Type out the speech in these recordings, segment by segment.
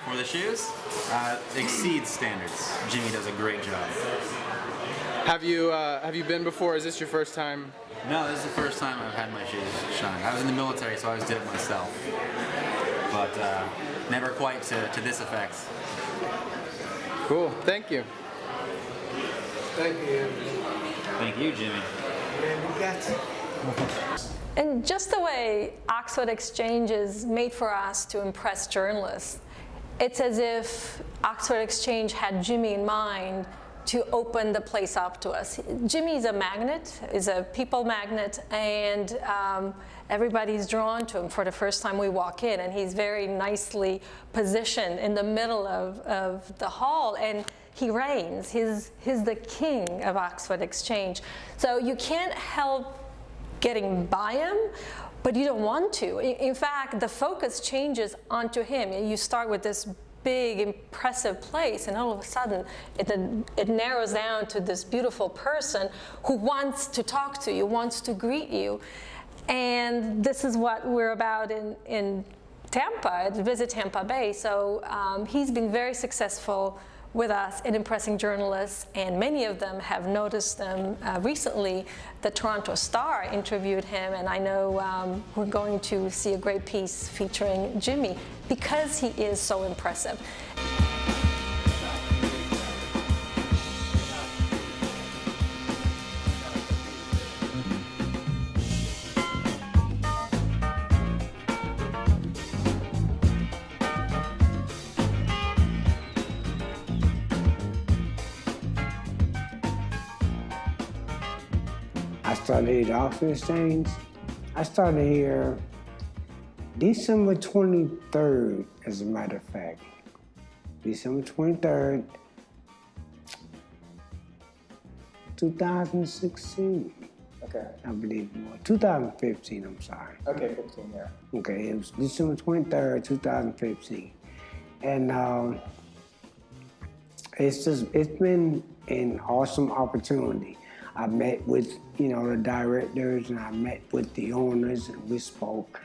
For the shoes, exceeds standards. Jimmie does a great job. Have you been before? Is this your first time? No, this is the first time I've had my shoes shine. I was in the military, so I always did it myself. But never quite to this effect. Cool. Thank you. Thank you. Thank you, Jimmie. Man, we got you. And just the way Oxford Exchange is made for us to impress journalists, it's as if Oxford Exchange had Jimmie in mind to open the place up to us. Jimmie's a magnet, is a people magnet, and everybody's drawn to him for the first time we walk in, and he's very nicely positioned in the middle of the hall, and he reigns. He's the king of Oxford Exchange. So you can't help getting by him, but you don't want to. In fact, the focus changes onto him. You start with this big, impressive place, and all of a sudden, it narrows down to this beautiful person who wants to talk to you, wants to greet you. And this is what we're about in Tampa, at Visit Tampa Bay. So he's been very successful with us in impressing journalists, and many of them have noticed them. Recently, the Toronto Star interviewed him, and I know we're going to see a great piece featuring Jimmie because he is so impressive. I started here at Oxford Exchange. I started here December 23rd, as a matter of fact. December 23rd, 2016. Okay. I believe it was. 2015, I'm sorry. Okay, 15, yeah. Okay, it was December 23rd, 2015. And it's been an awesome opportunity. I met with, the directors, and I met with the owners, and we spoke,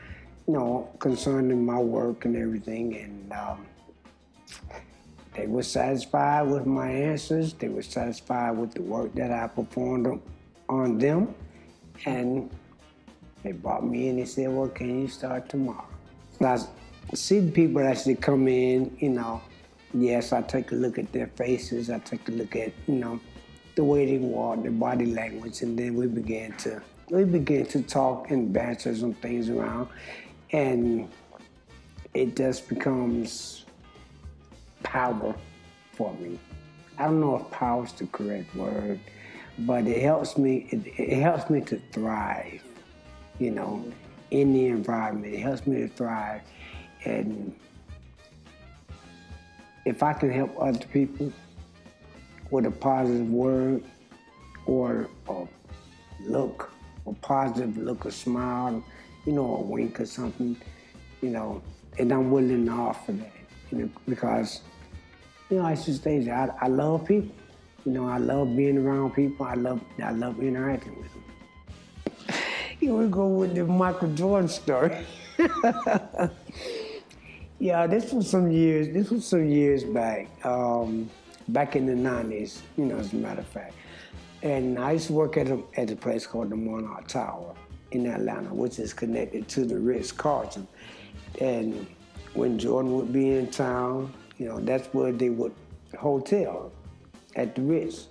concerning my work and everything, and they were satisfied with my answers. They were satisfied with the work that I performed on them, and they brought me in and said, well, can you start tomorrow? I see the people actually come in, yes, I take a look at their faces, I take a look at, the way they walk, their body language, and then we began to talk and banter some things around, and it just becomes power for me. I don't know if power is the correct word, but it helps me. It helps me to thrive, in the environment. It helps me to thrive, and if I can help other people with a positive word or a look, a positive look, a smile, a wink or something, and I'm willing to offer that, because, I should say that I love people. I love being around people. I love interacting with them. Here we go with the Michael Jordan story. Yeah, this was some years back. Back in the 90s, as a matter of fact. And I used to work at a place called the Monarch Tower in Atlanta, which is connected to the Ritz-Carlton. And when Jordan would be in town, that's where they would hotel, at the Ritz.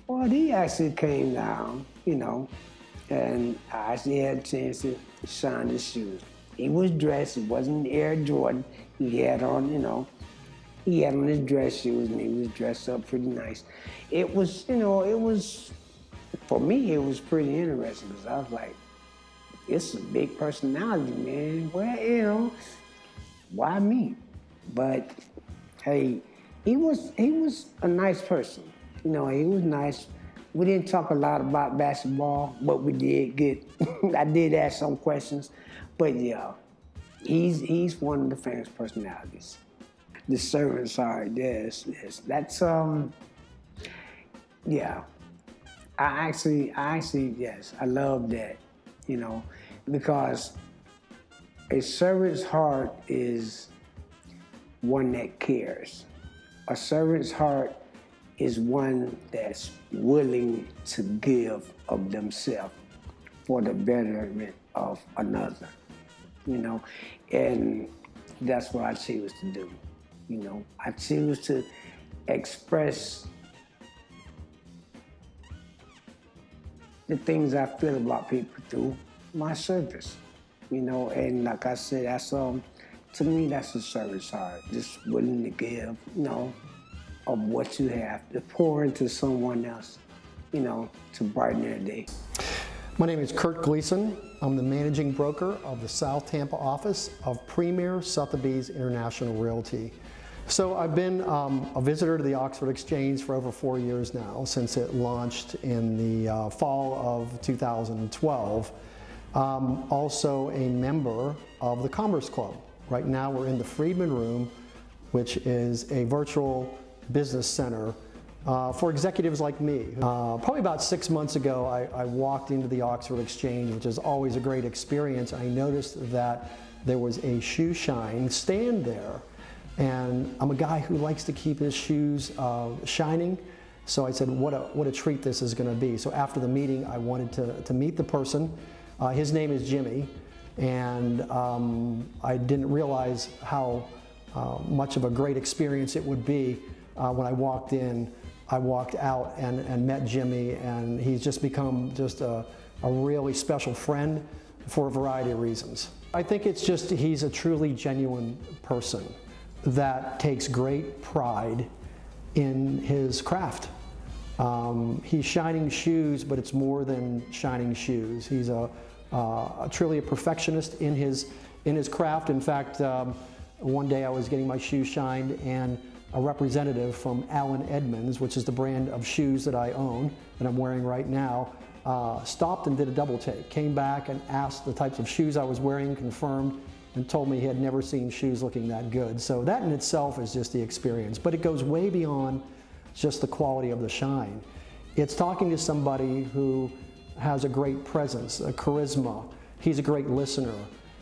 Well, he actually came down, and I actually had a chance to shine his shoes. He was dressed, it wasn't Air Jordan. He had on, he had on his dress shoes, and he was dressed up pretty nice. It was, for me, it was pretty interesting, because I was like, it's a big personality, man. Well, why me? But hey, he was a nice person. He was nice. We didn't talk a lot about basketball, but we did get, I did ask some questions. But yeah, he's one of the famous personalities. The servant side, yes. That's, yeah. I actually, yes, I love that, because a servant's heart is one that cares. A servant's heart is one that's willing to give of themselves for the betterment of another, you know, and that's what I choose to do. You know, I choose to express the things I feel about people through my service, you know, and like I said, that's to me, that's a service heart, just willing to give, you know, of what you have, to pour into someone else, you know, to brighten their day. My name is Kurt Gleason. I'm the managing broker of the South Tampa office of Premier Sotheby's International Realty. So I've been a visitor to the Oxford Exchange for over 4 years now, since it launched in the fall of 2012. Also a member of the Commerce Club. Right now we're in the Friedman Room, which is a virtual business center for executives like me. Probably about 6 months ago, I walked into the Oxford Exchange, which is always a great experience. I noticed that there was a shoe shine stand there. And I'm a guy who likes to keep his shoes shining. So I said, what a treat this is going to be. So after the meeting, I wanted to meet the person. His name is Jimmie. And I didn't realize how much of a great experience it would be when I walked in. I walked out and met Jimmie, and he's just become just a really special friend for a variety of reasons. I think it's just he's a truly genuine person that takes great pride in his craft. He's shining shoes, but it's more than shining shoes. He's truly a perfectionist in his craft. In fact, one day I was getting my shoes shined, and a representative from Allen Edmonds, which is the brand of shoes that I own, that I'm wearing right now, stopped and did a double take, came back and asked the types of shoes I was wearing, confirmed, and told me he had never seen shoes looking that good. So that in itself is just the experience, but it goes way beyond just the quality of the shine. It's talking to somebody who has a great presence, a charisma. He's a great listener.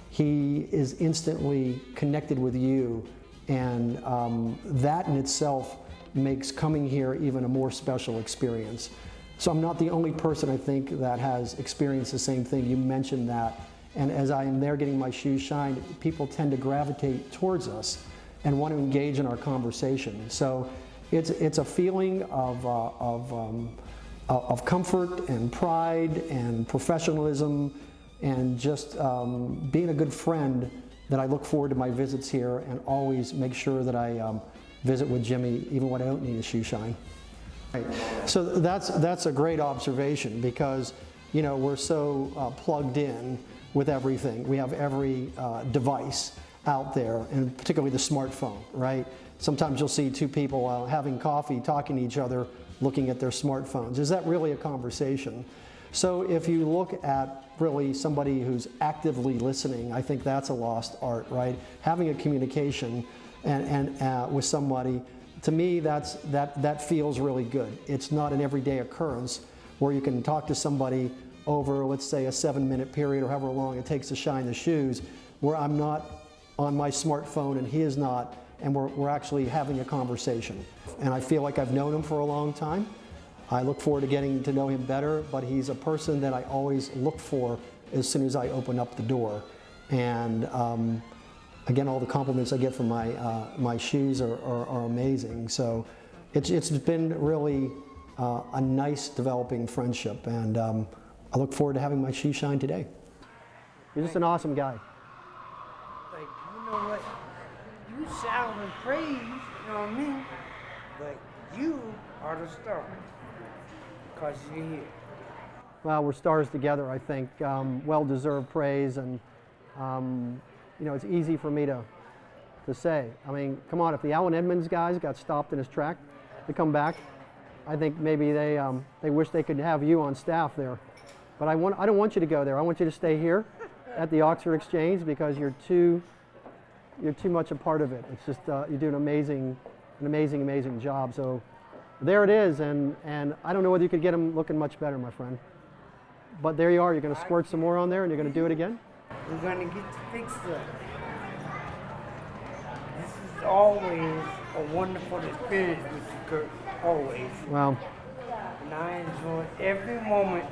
He is instantly connected with you, and that in itself makes coming here even a more special experience. So I'm not the only person, I think, that has experienced the same thing. You mentioned that. And as I am there getting my shoes shined, people tend to gravitate towards us and want to engage in our conversation. So it's a feeling of comfort and pride and professionalism and just being a good friend that I look forward to my visits here, and always make sure that I visit with Jimmie even when I don't need a shoe shine. Right. So that's a great observation, because you know we're so plugged in with everything. We have every device out there, and particularly the smartphone, right? Sometimes you'll see two people having coffee, talking to each other, looking at their smartphones. Is that really a conversation? So if you look at really somebody who's actively listening, I think that's a lost art, right? Having a communication and with somebody, to me, that feels really good. It's not an everyday occurrence where you can talk to somebody over, let's say, a 7-minute period or however long it takes to shine the shoes, where I'm not on my smartphone and he is not, and we're actually having a conversation. And I feel like I've known him for a long time. I look forward to getting to know him better, but he's a person that I always look for as soon as I open up the door. And again, all the compliments I get from my shoes are amazing. So it's been really a nice developing friendship, and I look forward to having my shoes shine today. You're just an awesome guy. Like, you know what? You shout and praise, you know what I mean? But you are the star, because you're here. Well, we're stars together, I think. Well-deserved praise, and you know, it's easy for me to say. I mean, come on, if the Allen Edmonds guys got stopped in his track to come back, I think maybe they wish they could have you on staff there. But I don't want you to go there. I want you to stay here at the Oxford Exchange, because you're too much a part of it. It's just you do an amazing job. So there it is, and I don't know whether you could get them looking much better, my friend. But there you are. You're going to squirt some more on there, and you're going to do it again. We're going to get fixed up. This is always a wonderful experience with you, Kurt. Always. Well, And I enjoy every moment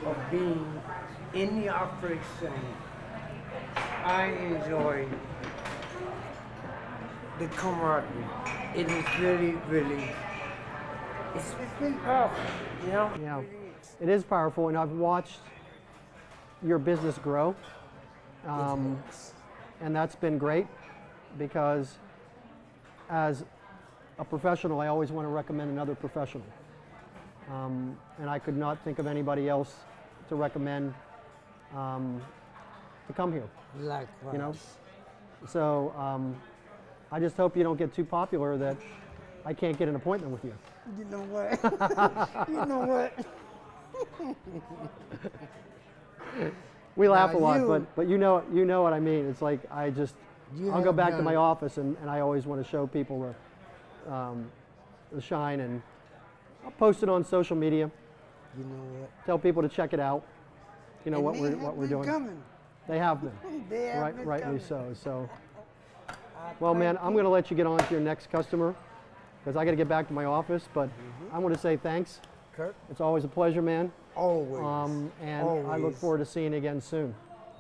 of being in the Oxford Exchange. I enjoy the camaraderie. It is really, really, it's really powerful, you know? yeah, it is powerful, and I've watched your business grow, and that's been great because as a professional, I always want to recommend another professional, and I could not think of anybody else to recommend to come here. Likewise. You know, so I just hope you don't get too popular that I can't get an appointment with you. You know what? You know what? We laugh Now a lot, you- but you know what I mean. It's like I'll go have back to done my it. office and I always want to show people the shine, and I'll post it on social media. You know what? Tell people to check it out. You know And what they we're have doing. been coming. They have been. They have been Rightly coming. so. Well, man, I'm going to let you get on to your next customer because I got to get back to my office. But I want to say thanks. Kurt, It's always a pleasure, man. always. And I look Always. forward to seeing you again soon.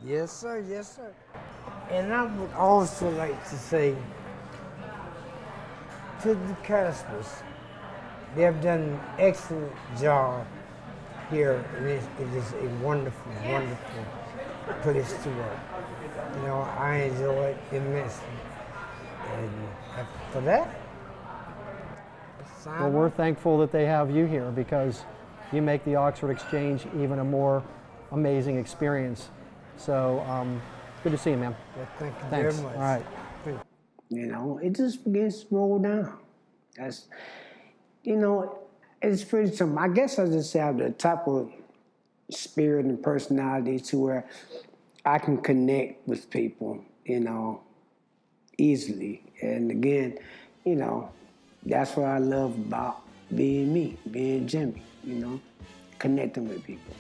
Yes, sir. Yes, sir. And I would also like to say to the customers, they have done an excellent job here, and it is a wonderful, wonderful place to work. You know, I enjoy it immensely. And for that, Well, we're thankful that they have you here because you make the Oxford Exchange even a more amazing experience. So good to see you, man. thank you Thanks. very much. All right. You know, it just begins to roll down. That's, you know, it's pretty simple. I guess I just have the type of spirit and personality to where I can connect with people, you know, easily. And again, you know, that's what I love about being me, being Jimmie, you know, connecting with people.